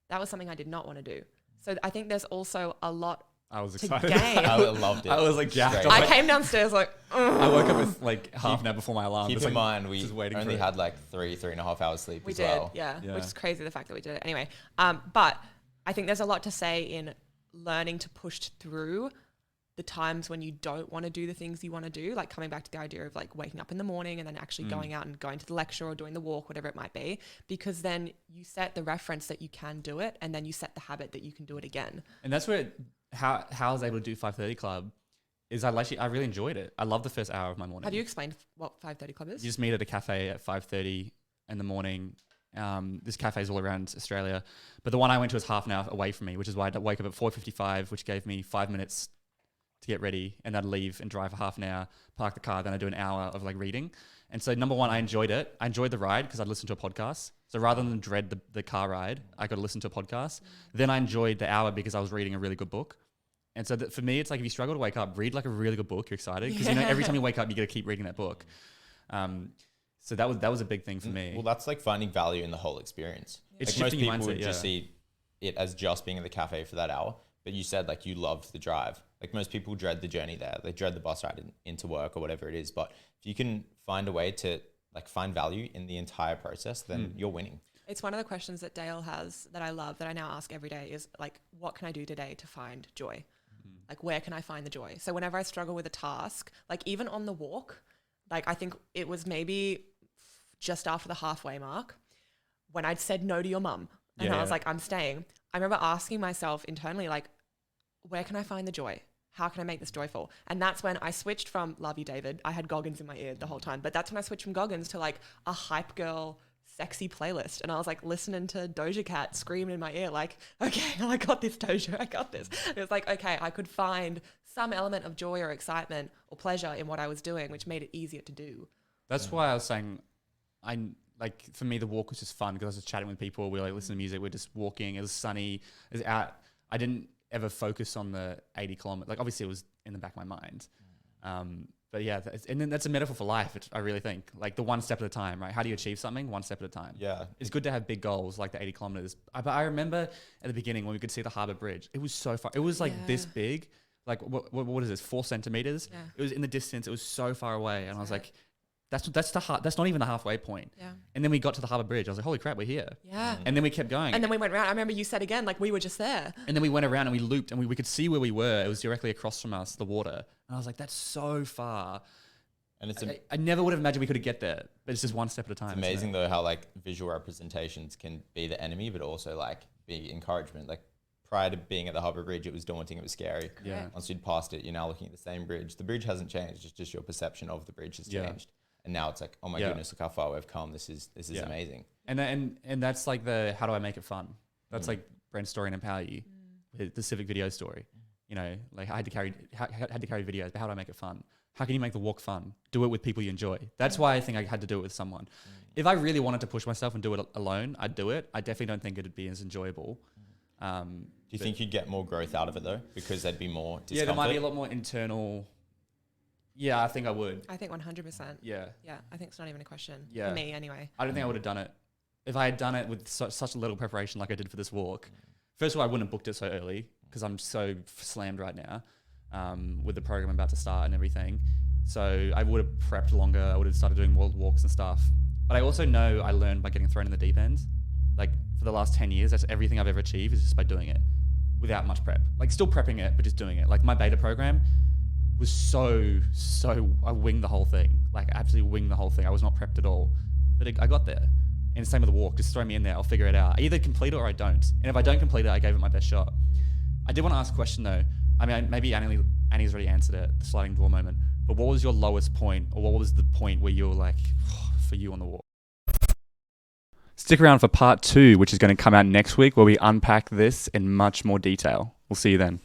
That was something I did not want to do. So I think there's also a lot I was to excited. gain. I loved it. I was like jacked. I came downstairs like, ugh. I woke up with like half an hour before my alarm. Keep Just, in like, mind, we just waiting only for it. had like 3.5 hours sleep We as did, well. yeah, Yeah. which is crazy, the fact that we did it. Anyway, but I think there's a lot to say in learning to push through the times when you don't want to do the things you want to do, like coming back to the idea of like waking up in the morning and then actually going out and going to the lecture or doing the walk, whatever it might be, because then you set the reference that you can do it and then you set the habit that you can do it again. And that's where how I was able to do 5:30 club is I really enjoyed it. I love the first hour of my morning. Have you explained what 5:30 Club is? You just meet at a cafe at 5:30 in the morning. This cafe is all around Australia, but the one I went to was half an hour away from me, which is why I'd wake up at 4:55, which gave me 5 minutes to get ready, and I'd leave and drive for half an hour, park the car, then I'd do an hour of like reading. And so number one, I enjoyed it. I enjoyed the ride because I'd listen to a podcast. So rather than dread the car ride, I got to listen to a podcast. Then I enjoyed the hour because I was reading a really good book. And so for me, it's like if you struggle to wake up, read like a really good book. You're excited because you know every time you wake up, you got to keep reading that book. So that was a big thing for me. Well, that's like finding value in the whole experience. It's like most shifting your people would mindset, just see it as just being in the cafe for that hour. But you said like you loved the drive. Like most people dread the journey there. They dread the bus ride into work or whatever it is. But if you can find a way to like find value in the entire process, then you're winning. It's one of the questions that Dale has that I love, that I now ask every day is like, what can I do today to find joy? Like, where can I find the joy? So whenever I struggle with a task, like even on the walk, like I think it was maybe just after the halfway mark when I'd said no to your mum and I was like, I'm staying. I remember asking myself internally, like, where can I find the joy? How can I make this joyful? And that's when I switched from love you, David. I had Goggins in my ear the whole time, but that's when I switched from Goggins to like a hype girl sexy playlist. And I was like listening to Doja Cat screaming in my ear, like, okay, I got this, Doja, I got this. It was like, okay, I could find some element of joy or excitement or pleasure in what I was doing, which made it easier to do. That's why I was saying, like for me, the walk was just fun because I was just chatting with people. We like listen to music. We're just walking. It was sunny. It was out. I didn't ever focus on the 80 kilometers. Like obviously it was in the back of my mind. But yeah, and then that's a metaphor for life. I really think like the one step at a time, right? How do you achieve something? One step at a time. Yeah. It's good to have big goals like the 80 kilometers. But I remember at the beginning when we could see the Harbour Bridge, it was so far. It was like this big, like what is this? 4 centimeters. Yeah. It was in the distance. It was so far away. And I was like, that's not even the halfway point. Yeah. And then we got to the Harbour Bridge. I was like, holy crap, we're here. Yeah. And then we kept going. And then we went around. I remember you said again, like we were just there. And then we went around and we looped and we could see where we were. It was directly across from us, the water. And I was like, that's so far. And I never would have imagined we could get there, but it's just one step at a time. It's amazing though how like visual representations can be the enemy, but also like be encouragement. Like prior to being at the Harbour Bridge, it was daunting, it was scary. Yeah. Once you'd passed it, you're now looking at the same bridge. The bridge hasn't changed, it's just your perception of the bridge has changed. And now it's like, oh my goodness, look how far we've come. This is amazing. And that's like how do I make it fun? That's like Brent's story and Empower You, the Civic video story. You know, like I had to carry videos, but how do I make it fun? How can you make the walk fun? Do it with people you enjoy. That's why I think I had to do it with someone. If I really wanted to push myself and do it alone, I'd do it. I definitely don't think it'd be as enjoyable. Do you think you'd get more growth out of it though? Because there'd be more discomfort? Yeah, there might be a lot more internal. Yeah, I think I would. I think 100%. Yeah. Yeah, I think it's not even a question. Yeah. For me, anyway. I don't think I would have done it. If I had done it with such a little preparation like I did for this walk, first of all, I wouldn't have booked it so early because I'm so slammed right now with the program about to start and everything. So I would have prepped longer. I would have started doing world walks and stuff. But I also know I learned by getting thrown in the deep end. Like for the last 10 years, that's everything I've ever achieved is just by doing it without much prep. Like still prepping it, but just doing it. Like my beta program was so I winged the whole thing. Like absolutely winged the whole thing. I was not prepped at all, but I got there. And the same with the walk. Just throw me in there. I'll figure it out. I either complete it or I don't. And if I don't complete it, I gave it my best shot. I did want to ask a question though. I mean, maybe Annie's already answered it, the sliding door moment. But what was your lowest point, or what was the point where you were like, for you on the walk? Stick around for part 2, which is going to come out next week, where we unpack this in much more detail. We'll see you then.